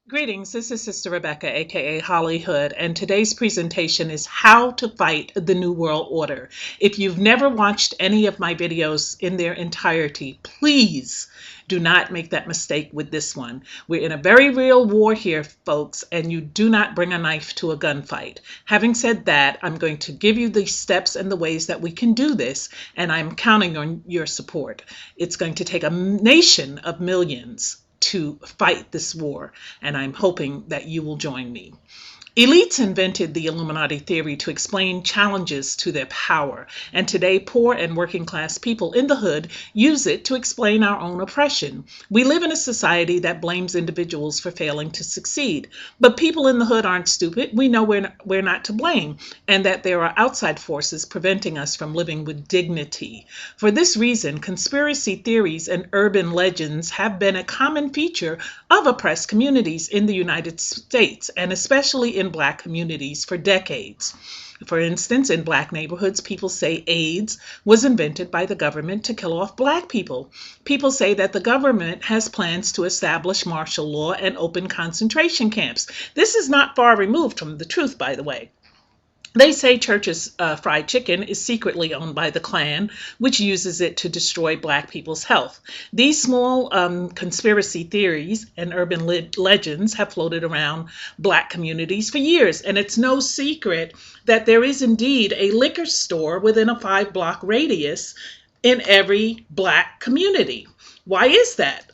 Greetings, this is Sister Rebecca, aka Hollyhood, and today's presentation is How to Fight the New World Order. If you've never watched any of my videos in their entirety, please do not make that mistake with this one. We're in a very real war here, folks, and you do not bring a knife to a gunfight. Having said that, I'm going to give you the steps and the ways that we can do this, and I'm counting on your support. It's going to take a nation of millions to fight this war, and I'm hoping that you will join me. Elites invented the Illuminati theory to explain challenges to their power, and today poor and working class people in the hood use it to explain our own oppression. We live in a society that blames individuals for failing to succeed, but people in the hood aren't stupid. We know we're not to blame, and that there are outside forces preventing us from living with dignity. For this reason, conspiracy theories and urban legends have been a common feature of oppressed communities in the United States, and especially in Black communities for decades. For instance, in Black neighborhoods, people say AIDS was invented by the government to kill off Black people. People say that the government has plans to establish martial law and open concentration camps. This is not far removed from the truth, by the way. They say Church's fried chicken is secretly owned by the Klan, which uses it to destroy Black people's health. These small conspiracy theories and urban legends have floated around Black communities for years, and it's no secret that there is indeed a liquor store within a 5-block radius in every Black community. Why is that?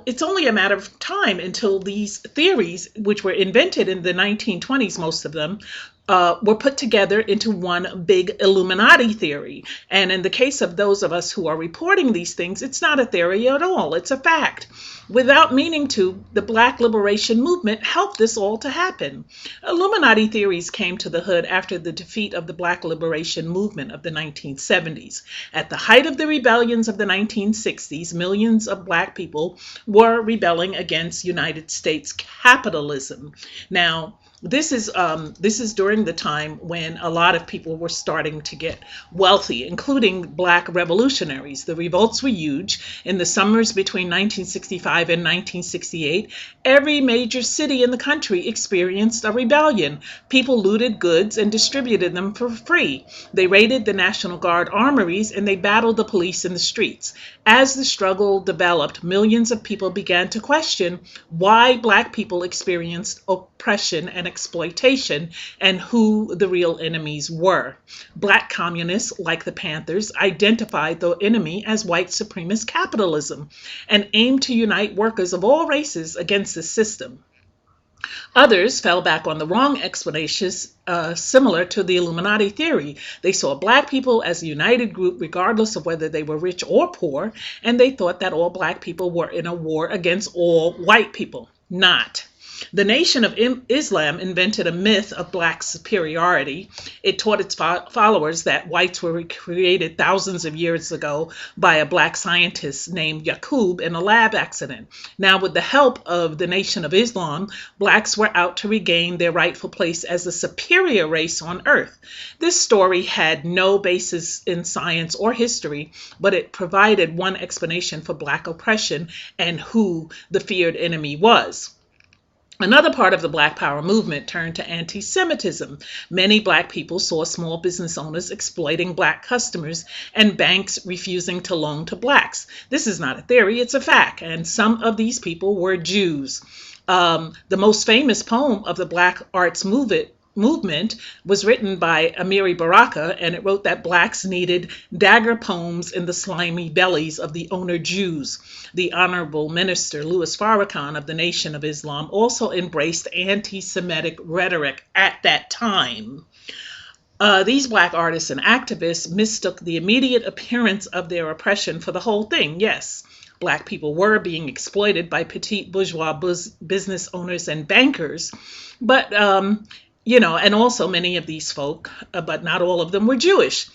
It's only a matter of time until these theories, which were invented in the 1920s, most of them, were put together into one big Illuminati theory. And in the case of those of us who are reporting these things, it's not a theory at all. It's a fact. Without meaning to, the Black liberation movement helped this all to happen. Illuminati theories came to the hood after the defeat of the Black liberation movement of the 1970s. At the height of the rebellions of the 1960s, millions of Black people were rebelling against United States capitalism. Now, this is during the time when a lot of people were starting to get wealthy, including Black revolutionaries. The revolts were huge. In the summers between 1965 and 1968, every major city in the country experienced a rebellion. People looted goods and distributed them for free. They raided the National Guard armories and they battled the police in the streets. As the struggle developed, millions of people began to question why Black people experienced oppression and exploitation and who the real enemies were. Black communists, like the Panthers, identified the enemy as white supremacist capitalism and aimed to unite workers of all races against the system. Others fell back on the wrong explanations, similar to the Illuminati theory. They saw Black people as a united group regardless of whether they were rich or poor, and they thought that all Black people were in a war against all white people. Not. The Nation of Islam invented a myth of Black superiority. It taught its followers that whites were created thousands of years ago by a Black scientist named Yaqub in a lab accident. Now, with the help of the Nation of Islam, Blacks were out to regain their rightful place as a superior race on Earth. This story had no basis in science or history, but it provided one explanation for Black oppression and who the feared enemy was. Another part of the Black Power movement turned to anti-Semitism. Many Black people saw small business owners exploiting Black customers and banks refusing to loan to Blacks. This is not a theory, it's a fact, and some of these people were Jews. The most famous poem of the Black arts movement was written by Amiri Baraka, and it wrote that Blacks needed dagger poems in the slimy bellies of the owner Jews. The Honorable Minister Louis Farrakhan of the Nation of Islam also embraced anti-Semitic rhetoric at that time. These Black artists and activists mistook the immediate appearance of their oppression for the whole thing. Yes, Black people were being exploited by petite bourgeois business owners and bankers, but and also many of these folk, but not all of them, were Jewish.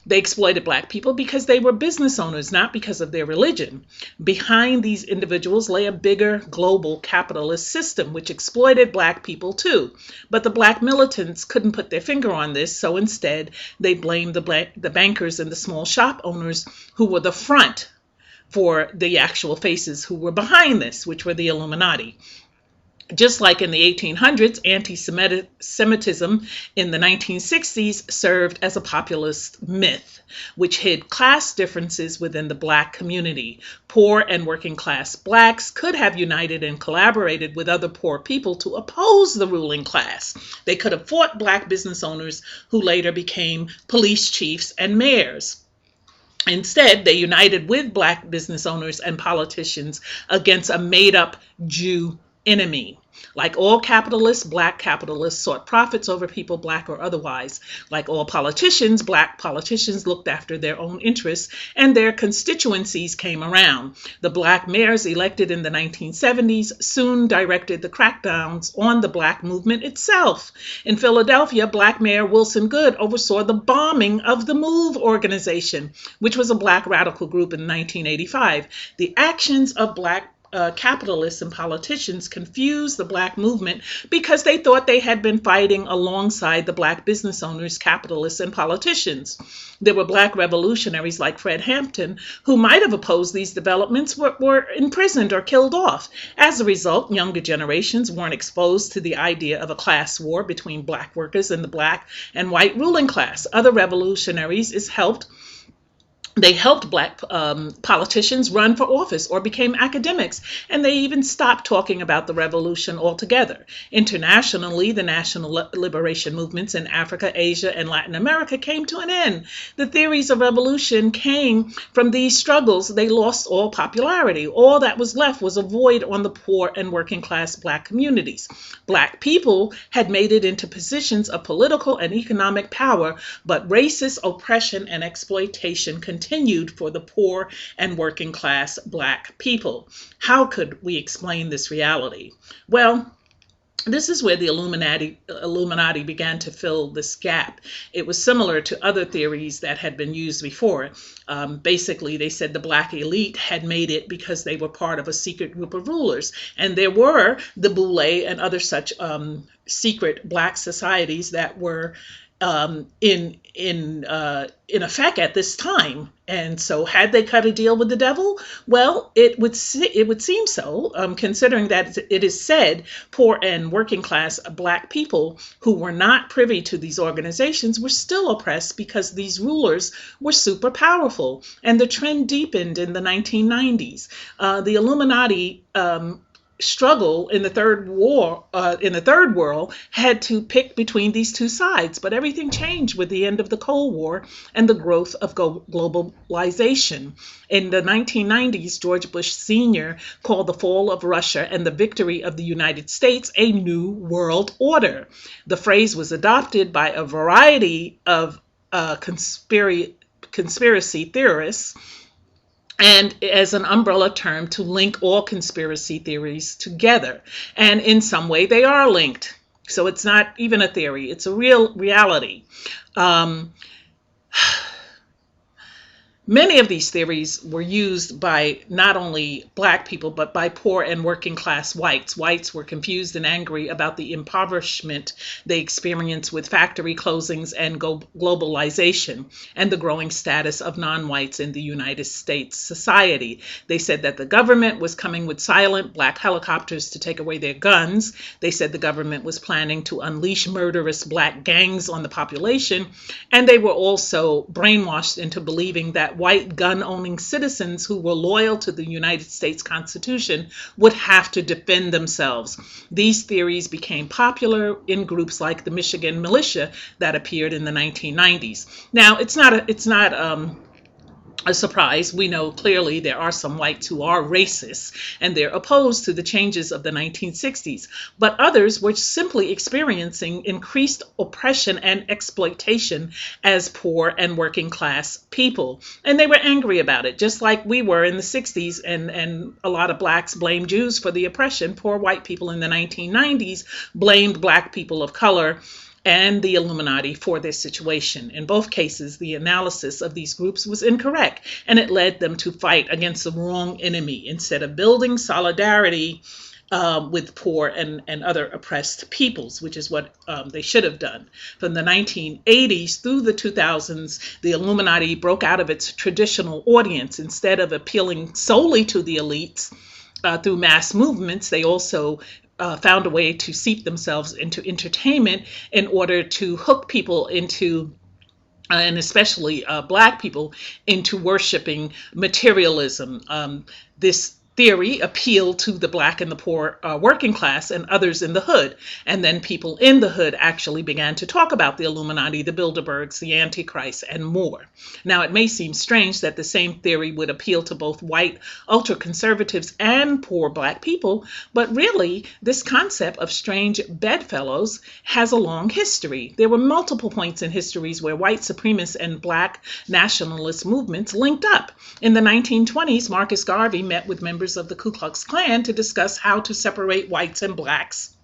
They exploited Black people because they were business owners, not because of their religion. Behind these individuals lay a bigger global capitalist system, which exploited Black people too. But the Black militants couldn't put their finger on this, so instead they blamed the bankers and the small shop owners who were the front for the actual faces who were behind this, which were the Illuminati. Just like in the 1800s, anti-Semitism in the 1960s served as a populist myth, which hid class differences within the Black community. Poor and working class Blacks could have united and collaborated with other poor people to oppose the ruling class. They could have fought Black business owners who later became police chiefs and mayors. Instead, they united with Black business owners and politicians against a made-up Jew enemy. Like all capitalists, Black capitalists sought profits over people, Black or otherwise. Like all politicians, Black politicians looked after their own interests, and their constituencies came around. The Black mayors elected in the 1970s soon directed the crackdowns on the Black movement itself. In Philadelphia, Black Mayor Wilson Goode oversaw the bombing of the MOVE organization, which was a Black radical group in 1985. The actions of Black capitalists and politicians confused the Black movement because they thought they had been fighting alongside the Black business owners, capitalists, and politicians. There were Black revolutionaries like Fred Hampton who might have opposed these developments, were imprisoned or killed off. As a result, younger generations weren't exposed to the idea of a class war between Black workers and the Black and white ruling class. Other revolutionaries helped Black politicians run for office or became academics, and they even stopped talking about the revolution altogether. Internationally, the national liberation movements in Africa, Asia, and Latin America came to an end. The theories of revolution came from these struggles. They lost all popularity. All that was left was a void on the poor and working class Black communities. Black people had made it into positions of political and economic power, but racist oppression and exploitation continued for the poor and working class Black people. How could we explain this reality? Well, this is where the Illuminati began to fill this gap. It was similar to other theories that had been used before. Basically, they said the Black elite had made it because they were part of a secret group of rulers. And there were the Boule and other such secret Black societies that were in effect at this time. And so had they cut a deal with the devil? Well, it would seem so, considering that it is said poor and working class Black people who were not privy to these organizations were still oppressed because these rulers were super powerful. And the trend deepened in the 1990s. The Illuminati struggle in the third world had to pick between these two sides, but everything changed with the end of the Cold War and the growth of globalization. In the 1990s, George Bush Sr. called the fall of Russia and the victory of the United States a new world order. The phrase was adopted by a variety of conspiracy theorists, and as an umbrella term to link all conspiracy theories together. And in some way they are linked. So it's not even a theory, it's a real reality. Many of these theories were used by not only Black people, but by poor and working class whites. Whites were confused and angry about the impoverishment they experienced with factory closings and globalization and the growing status of non-whites in the United States society. They said that the government was coming with silent Black helicopters to take away their guns. They said the government was planning to unleash murderous Black gangs on the population. And they were also brainwashed into believing that white gun-owning citizens who were loyal to the United States Constitution would have to defend themselves. These theories became popular in groups like the Michigan Militia that appeared in the 1990s. Now, it's not a surprise. We know clearly there are some whites who are racist and they're opposed to the changes of the 1960s, but others were simply experiencing increased oppression and exploitation as poor and working class people. And they were angry about it, just like we were in the 60s, and a lot of Blacks blamed Jews for the oppression. Poor white people in the 1990s blamed Black people of color and the Illuminati for this situation. In both cases, the analysis of these groups was incorrect, and it led them to fight against the wrong enemy. Instead of building solidarity with poor and other oppressed peoples, which is what they should have done. From the 1980s through the 2000s, the Illuminati broke out of its traditional audience. Instead of appealing solely to the elites through mass movements, they also found a way to seep themselves into entertainment in order to hook people into and especially Black people into worshiping materialism. This theory appealed to the Black and the poor working class and others in the hood. And then people in the hood actually began to talk about the Illuminati, the Bilderbergs, the Antichrist, and more. Now, it may seem strange that the same theory would appeal to both white ultra-conservatives and poor Black people, but really, this concept of strange bedfellows has a long history. There were multiple points in histories where white supremacist and Black nationalist movements linked up. In the 1920s, Marcus Garvey met with members of the Ku Klux Klan to discuss how to separate whites and Blacks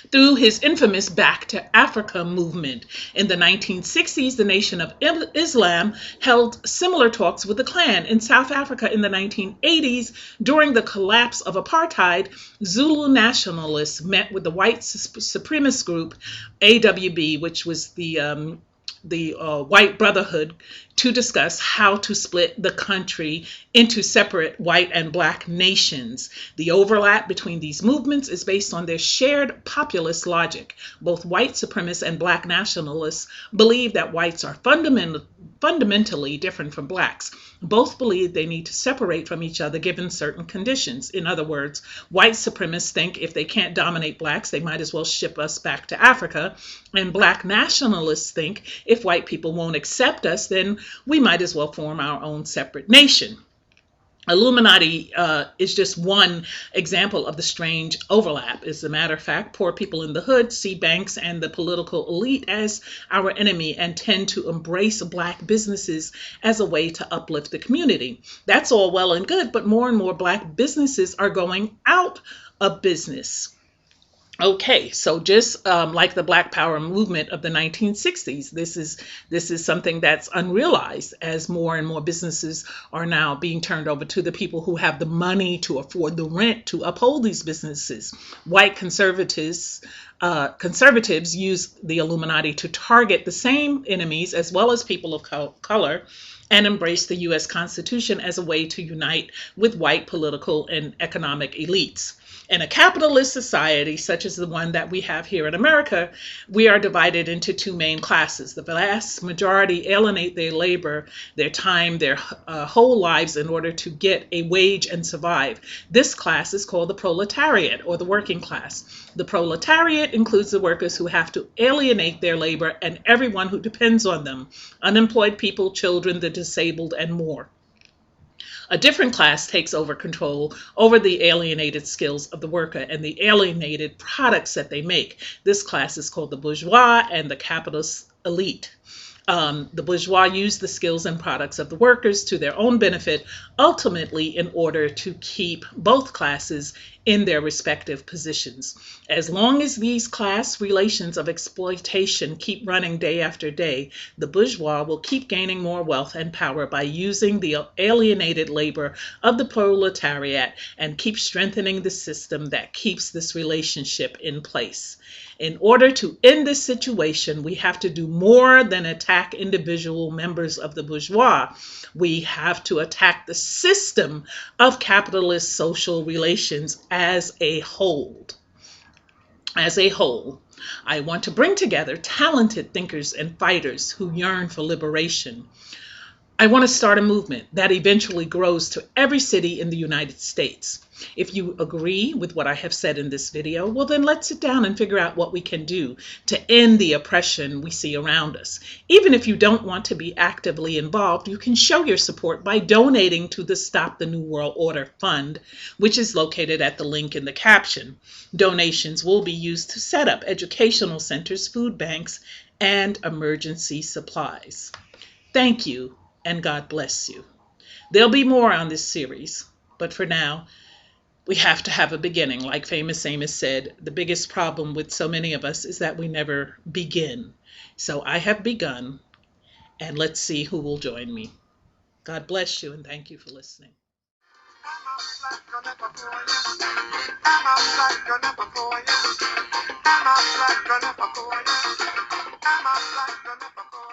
through his infamous Back to Africa movement. In the 1960s, the Nation of Islam held similar talks with the Klan. In South Africa in the 1980s, during the collapse of apartheid, Zulu nationalists met with the white supremacist group AWB, which was the White Brotherhood, to discuss how to split the country into separate white and Black nations. The overlap between these movements is based on their shared populist logic. Both white supremacists and Black nationalists believe that whites are fundamentally different from Blacks. Both believe they need to separate from each other given certain conditions. In other words, white supremacists think if they can't dominate Blacks, they might as well ship us back to Africa. And Black nationalists think if white people won't accept us, then we might as well form our own separate nation. Illuminati is just one example of the strange overlap. As a matter of fact, poor people in the hood see banks and the political elite as our enemy and tend to embrace Black businesses as a way to uplift the community. That's all well and good, but more and more Black businesses are going out of business. Okay, so just like the Black Power movement of the 1960s, this is something that's unrealized as more and more businesses are now being turned over to the people who have the money to afford the rent to uphold these businesses. White conservatives use the Illuminati to target the same enemies as well as people of color and embrace the U.S. Constitution as a way to unite with white political and economic elites. In a capitalist society such as the one that we have here in America, we are divided into two main classes. The vast majority alienate their labor, their time, their whole lives in order to get a wage and survive. This class is called the proletariat, or the working class. The proletariat includes the workers who have to alienate their labor and everyone who depends on them, unemployed people, children, the disabled, and more. A different class takes over control over the alienated skills of the worker and the alienated products that they make. This class is called the bourgeois and the capitalist elite. The bourgeois use the skills and products of the workers to their own benefit, ultimately in order to keep both classes in their respective positions. As long as these class relations of exploitation keep running day after day, the bourgeois will keep gaining more wealth and power by using the alienated labor of the proletariat and keep strengthening the system that keeps this relationship in place. In order to end this situation, we have to do more than attack individual members of the bourgeois. We have to attack the system of capitalist social relations as a whole. As a whole, I want to bring together talented thinkers and fighters who yearn for liberation. I want to start a movement that eventually grows to every city in the United States. If you agree with what I have said in this video, well then let's sit down and figure out what we can do to end the oppression we see around us. Even if you don't want to be actively involved, you can show your support by donating to the Stop the New World Order Fund, which is located at the link in the caption. Donations will be used to set up educational centers, food banks, and emergency supplies. Thank you, and God bless you. There'll be more on this series, but for now, we have to have a beginning. Like Famous Amos said, the biggest problem with so many of us is that we never begin. So I have begun, and let's see who will join me. God bless you, and thank you for listening. I'm a black gun up a boy. I'm a black gun up a boy.